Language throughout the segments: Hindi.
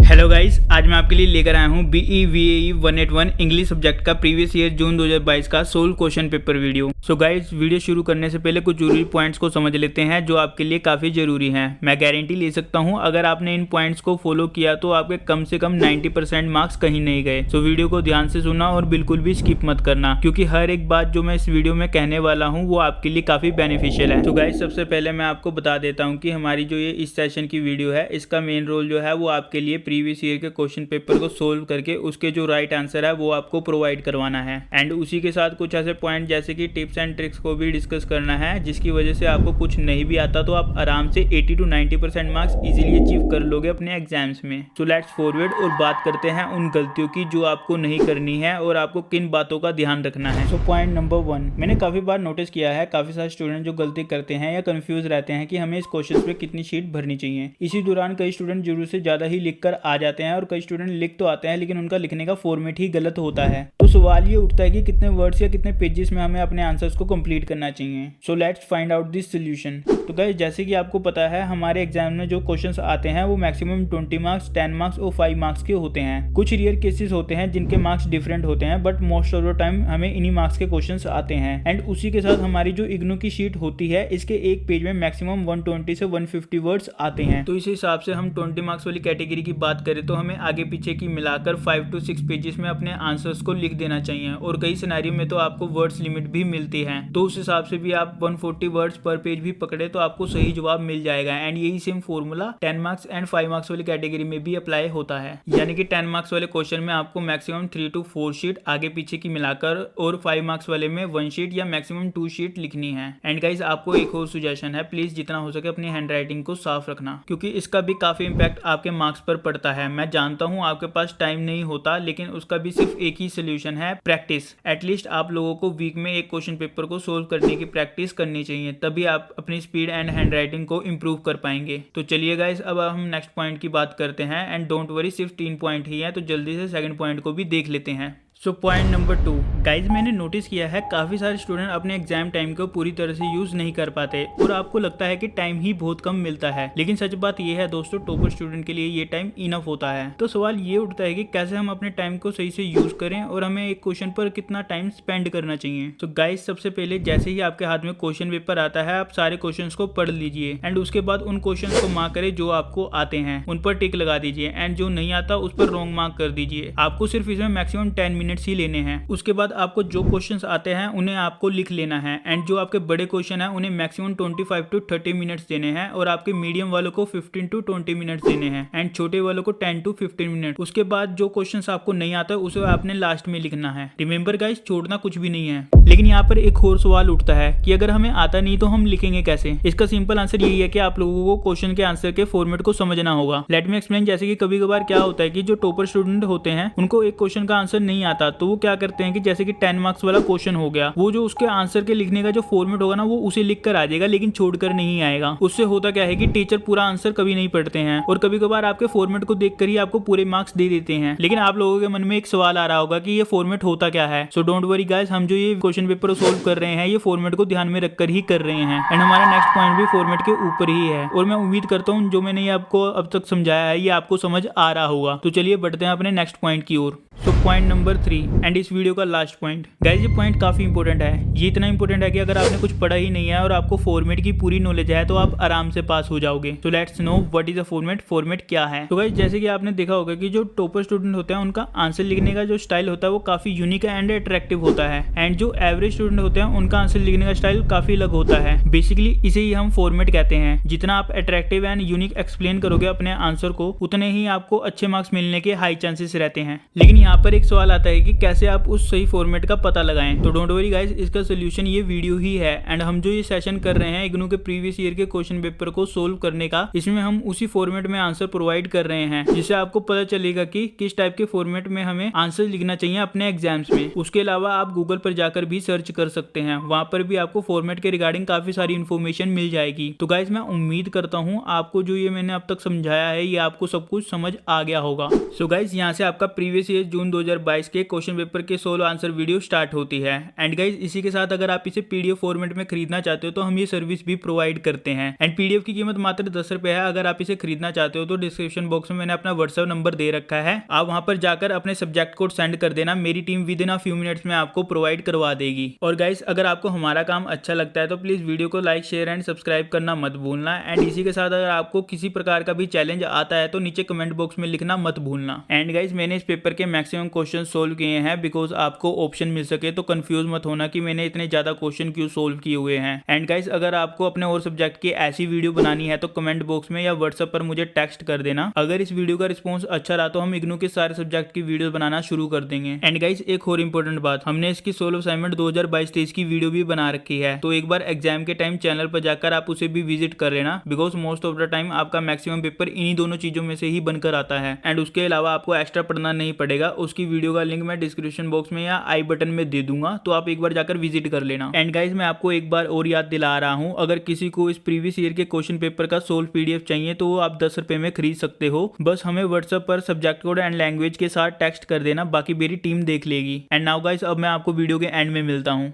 हेलो गाइस, आज मैं आपके लिए लेकर आया हूँ BEVAE 181 इंग्लिश सब्जेक्ट का प्रीवियस ईयर जून 2022 का solved question paper video. So guys, video शुरू करने से पहले कुछ जरूरी पॉइंट्स को समझ लेते हैं जो आपके लिए काफ़ी ज़रूरी हैं। मैं गारंटी ले सकता हूँ अगर आपने इन पॉइंट्स को फॉलो किया तो आपके कम से कम 90% मार्क्स कहीं नहीं गए। सो वीडियो को ध्यान से सुनना और बिल्कुल भी स्किप मत करना, क्योंकि हर एक बात जो मैं इस वीडियो में कहने वाला हूँ वो आपके लिए काफ़ी बेनिफिशियल है। तो गाइस, सबसे पहले मैं आपको बता देता हूँ कि हमारी जो ये इस सेशन की वीडियो है इसका मेन रोल जो है वो आपके लिए प्रीवियस ईयर के क्वेश्चन पेपर को सोल्व करके उसके जो राइट आंसर है वो आपको प्रोवाइड करवाना है। एंड उसी के साथ कुछ ऐसे पॉइंट जैसे कि टिप्स एंड ट्रिक्स को भी डिस्कस करना है, जिसकी वजह से आपको कुछ नहीं भी आता तो आप आराम से 80 to 90% मार्क्स इजीली अचीव कर लोगे अपने एग्जाम्स में। सो लेट्स फॉरवर्ड और बात करते हैं उन गलतियों की जो आपको नहीं करनी है और आपको किन बातों का ध्यान रखना है। सो पॉइंट नंबर 1, मैंने काफी बार नोटिस किया है काफी सारे स्टूडेंट जो गलती करते हैं या कंफ्यूज रहते हैं कि हमें इस क्वेश्चन पे कितनी शीट भरनी चाहिए। इसी दौरान कई स्टूडेंट जरूरत से ज्यादा ही लिख कर आ जाते हैं और कई स्टूडेंट लिख तो आते हैं लेकिन उनका लिखने का फॉर्मेट ही गलत होता है। तो सवाल ये उठता है कि कितने वर्ड्स या कितने पेजेस में हमें अपने आंसर्स को कंप्लीट करना चाहिए। So let's find out this solution. तो गाइस, जैसे कि आपको पता है हमारे एग्जाम में जो क्वेश्चंस आते हैं वो मैक्सिमम 20 मार्क्स, 10 मार्क्स और 5 मार्क्स के होते हैं। कुछ रेयर केसेस होते हैं जिनके मार्क्स डिफरेंट होते हैं, but most of the time हमें इन्हीं मार्क्स के क्वेश्चंस आते हैं। एंड उसी के साथ हमारी जो इग्नू की शीट होती है इसके एक पेज में मैक्सिमम 120 से 150 वर्ड्स आते हैं। तो इस हिसाब से हम 20 मार्क्स वाली कैटेगरी की बात करें तो हमें आगे पीछे की मिलाकर 5 to 6 पेजेस में अपने आंसर्स को लिख देना चाहिए। और कई सिनेरियो में तो आपको वर्ड्स लिमिट भी मिलती है, तो उस हिसाब से भी आप 140 वर्ड्स पर पेज भी पकड़े तो आपको सही जवाब मिल जाएगा। एंड यही same formula 10 marks and 5 marks वाली कैटेगरी में भी अप्लाई होता है। यानी कि 10 मार्क्स वाले क्वेश्चन में आपको मैक्सिमम 3 to 4 शीट आगे पीछे की मिलाकर और 5 मार्क्स वाले में 1 शीट या मैक्सिमम 2 शीट लिखनी है। एंड गाइस, आपको एक और सुजेशन है, प्लीज जितना हो सके अपनी हैंड राइटिंग को साफ रखना, क्योंकि इसका भी काफी इंपैक्ट आपके मार्क्स पर पड़ता है। मैं जानता हूँ आपके पास टाइम नहीं होता, लेकिन उसका भी सिर्फ एक ही सोल्यूशन है, प्रैक्टिस। एटलीस्ट आप लोगों को वीक में एक क्वेश्चन पेपर को सोल्व करने की प्रैक्टिस करनी चाहिए, तभी आप अपनी स्पीड एंड हैंड राइटिंग को इंप्रूव कर पाएंगे। तो चलिए गाइस, अब हम नेक्स्ट पॉइंट की बात करते हैं। एंड डोंट वरी, सिर्फ 3 पॉइंट ही है, तो जल्दी से सेकंड पॉइंट को भी देख लेते हैं। सो पॉइंट नंबर 2, गाइज मैंने नोटिस किया है काफ़ी सारे स्टूडेंट अपने एग्जाम टाइम को पूरी तरह से यूज़ नहीं कर पाते और आपको लगता है कि टाइम ही बहुत कम मिलता है, लेकिन सच बात यह है दोस्तों, टॉपर स्टूडेंट के लिए ये टाइम इनफ होता है। तो सवाल ये उठता है कि कैसे हम अपने टाइम को सही से यूज़ करें और हमें एक क्वेश्चन पर कितना टाइम स्पेंड करना चाहिए। तो गाइज, सबसे पहले जैसे ही आपके हाथ में क्वेश्चन पेपर आता है आप सारे क्वेश्चन को पढ़ लीजिए एंड उसके बाद उन क्वेश्चन को मार्क करें जो आपको आते हैं, उन पर टिक लगा दीजिए एंड जो नहीं आता उस पर रॉन्ग मार्क कर दीजिए। आपको सिर्फ इसमें मैक्सिमम 10 मिनट्स ही लेने हैं। उसके बाद आपको जो क्वेश्चंस आते हैं उन्हें आपको लिख लेना है एंड जो आपके बड़े क्वेश्चन हैं उन्हें मैक्सिमम 25 to 30 मिनट्स देने हैं और आपके मीडियम वालों को 15 to 20 मिनट्स देने हैं एंड छोटे वालों को 10 to 15 मिनट। उसके बाद जो क्वेश्चंस आपको नहीं आता उसे आपने लास्ट में लिखना है। रिमेंबर गाइस, छोड़ना कुछ भी नहीं है। लेकिन यहाँ पर एक और सवाल उठता है कि अगर हमें आता नहीं तो हम लिखेंगे कैसे। इसका सिंपल आंसर यही है कि आप लोगों को क्वेश्चन के आंसर के फॉर्मेट को समझना होगा। Let me explain. जैसे कि कभी कभार क्या होता है कि जो टॉपर स्टूडेंट होते हैं उनको एक क्वेश्चन का आंसर नहीं आता, तो वो क्या करते हैं कि जैसे कि 10 मार्क्स वाला क्वेश्चन हो गया, वो जो उसके आंसर के लिखने का जो फॉर्मेट होगा ना वो उसे लिख कर आ जाएगा लेकिन छोड़कर नहीं आएगा। उससे होता क्या है कि टीचर पूरा आंसर कभी नहीं पढ़ते हैं और कभी कभार आपके फॉर्मेट को देखकर ही आपको पूरे मार्क्स दे देते हैं। लेकिन आप लोगों के मन में एक सवाल आ रहा होगा कि ये फॉर्मेट होता क्या है। सो डोंट वरी गाइस, हम जो ये क्वेश्चन पेपर सोल्व कर रहे हैं ये फॉर्मेट को ध्यान में रखकर ही कर रहे हैं एंड हमारा नेक्स्ट पॉइंट भी फॉर्मेट के ऊपर ही है। और मैं उम्मीद करता हूँ जो मैंने आपको अब तक समझाया है ये आपको समझ आ रहा होगा। तो चलिए बढ़ते हैं अपने नेक्स्ट पॉइंट की ओर। सो पॉइंट नंबर 3 एंड इस वीडियो का लास्ट पॉइंट। गाइस, ये पॉइंट काफी इंपॉर्टेंट है। ये इतना इंपॉर्टेंट है कि अगर आपने कुछ पढ़ा ही नहीं है और आपको फॉर्मेट की पूरी नॉलेज है तो आप आराम से पास हो जाओगे। तो let's know what is a format. Format क्या है? तो गाइस, जैसे कि आपने देखा होगा कि जो टॉपर स्टूडेंट होते हैं उनका आंसर लिखने का जो स्टाइल होता है वो काफी यूनिक एंड अट्रैक्टिव होता है एंड जो एवरेज स्टूडेंट होते हैं उनका आंसर लिखने का स्टाइल काफी अलग होता है। बेसिकली इसे ही हम फॉर्मेट कहते हैं। जितना आप अट्रैक्टिव एंड यूनिक एक्सप्लेन करोगे अपने आंसर को उतने ही आपको अच्छे मार्क्स मिलने के हाई चांसेस रहते हैं। लेकिन यहाँ पर एक सवाल आता है कि कैसे आप उस सही फॉर्मेट का पता लगाएं। तो डोंट वरी गाइस, इसका सोल्यूशन ये वीडियो ही है एंड हम जो ये सेशन कर रहे हैं इग्नू के प्रीवियस ईयर के क्वेश्चन पेपर को सोल्व करने का, इसमें हम उसी फॉर्मेट में आंसर प्रोवाइड कर रहे हैं, जिससे आपको पता चलेगा कि किस टाइप के फॉर्मेट में हमें आंसर लिखना चाहिए अपने एग्जाम्स में। उसके अलावा आप गूगल पर जाकर भी सर्च कर सकते हैं, वहां पर भी आपको फॉर्मेट के रिगार्डिंग काफी सारी इन्फॉर्मेशन मिल जाएगी। तो गाइस, मैं उम्मीद करता हूँ आपको जो ये मैंने अब तक समझाया है ये आपको सब कुछ समझ आ गया होगा। सो गाइस, यहाँ से आपका प्रीवियस ईयर जून 2022 के क्वेश्चन पेपर के सोल्व आंसर वीडियो स्टार्ट होती है। एंड गाइज इसी के साथ अगर आप इसे पीडीएफ फॉर्मेट में खरीदना चाहते हो तो हम ये सर्विस भी प्रोवाइड करते हैं। एंड पीडीएफ की कीमत मात्र 10 रुपए है। अगर आप इसे खरीदना चाहते हो तो डिस्क्रिप्शन बॉक्स में मैंने अपना व्हाट्सएप नंबर दे रखा है, आप वहां पर जाकर अपने सब्जेक्ट कोड सेंड कर देना, मेरी team with in a few minutes में आपको प्रोवाइड करवा देगी। और गाइस अगर आपको हमारा काम अच्छा लगता है तो प्लीज वीडियो को लाइक शेयर एंड सब्सक्राइब करना मत भूलना। एंड इसी के साथ अगर आपको किसी प्रकार का भी चैलेंज आता है तो नीचे कमेंट बॉक्स में लिखना मत भूलना। एंड गाइस मैंने इस पेपर के मैक्सिमम क्वेश्चन सोल्व किए हैं बिकॉज आपको ऑप्शन मिल सके, तो कंफ्यूज मत होना कि मैंने इतने ज्यादा क्वेश्चन क्यों सोल्व किए हुए हैं। एंड गाइस अगर आपको अपने और सब्जेक्ट की ऐसी वीडियो बनानी है तो कमेंट बॉक्स में या व्हाट्सएप पर मुझे टेक्स्ट कर देना। अगर इस वीडियो का रिस्पॉन्स अच्छा रहा तो हम इग्नू के सारे सब्जेक्ट की वीडियो बनाना शुरू कर देंगे। एंड गाइस एक और इंपॉर्टेंट बात, हमने इसकी सोल्व असाइनमेंट 2022-23 की वीडियो भी बना रखी है, तो एक बार एग्जाम के टाइम चैनल पर जाकर आप उसे भी विजिट कर लेना because most of the time आपका मैक्सिमम पेपर इन्हीं दोनों चीजों में से ही बनकर आता है। एंड उसके अलावा आपको एक्स्ट्रा पढ़ना नहीं पड़ेगा, उसकी वीडियो का लिंक मैं डिस्क्रिप्शन बॉक्स में या आई बटन में दे दूंगा, तो आप एक बार जाकर विजिट कर लेना। एंड गाइस मैं आपको एक बार और याद दिला रहा हूं, अगर किसी को इस प्रीवियस ईयर के क्वेश्चन पेपर का सोल्व पीडीएफ चाहिए तो वो आप 10 रुपए में खरीद सकते हो। बस हमें व्हाट्सएप पर सब्जेक्ट कोड एंड लैंग्वेज के साथ टेक्स्ट कर देना, बाकी मेरी टीम देख लेगी। एंड नाउ गाइस अब मैं आपको वीडियो के एंड में मिलता हूं।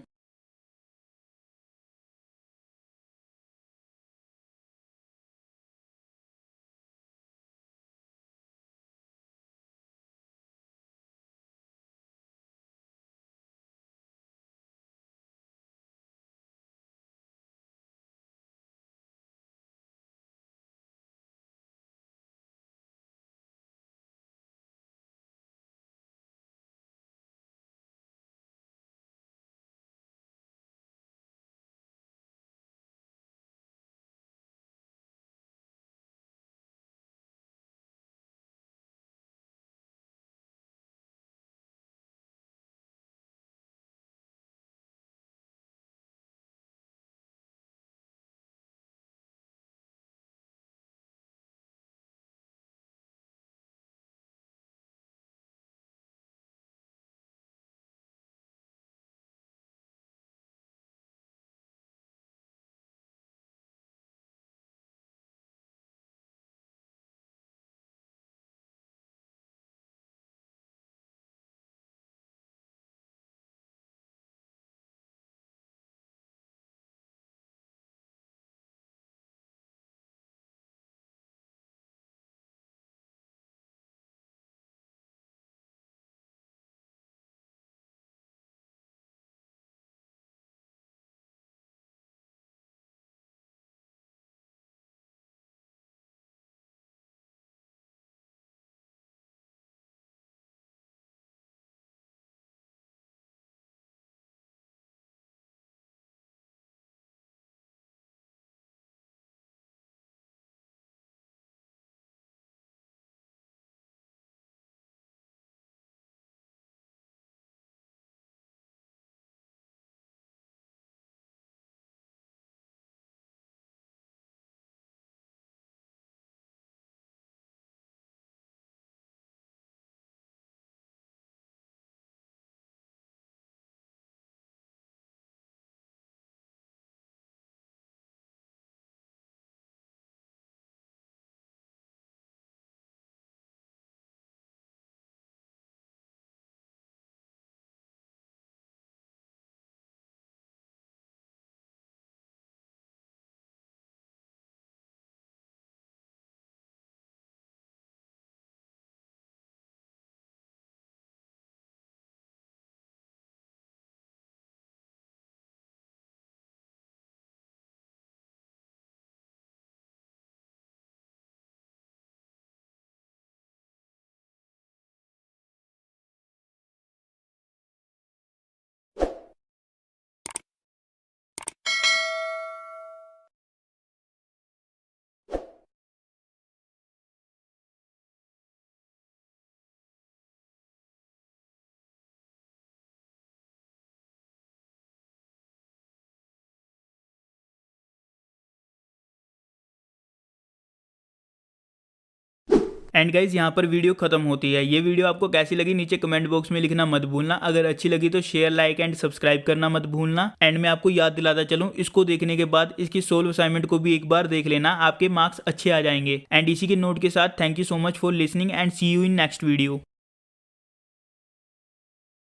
एंड गाइज यहाँ पर वीडियो खत्म होती है। ये वीडियो आपको कैसी लगी नीचे कमेंट बॉक्स में लिखना मत भूलना। अगर अच्छी लगी तो शेयर लाइक एंड सब्सक्राइब करना मत भूलना। एंड मैं आपको याद दिलाता चलूँ, इसको देखने के बाद इसकी सोल्व असाइनमेंट को भी एक बार देख लेना, आपके मार्क्स अच्छे आ जाएंगे। एंड इसी के नोट के साथ thank you so much for listening and see you in next video.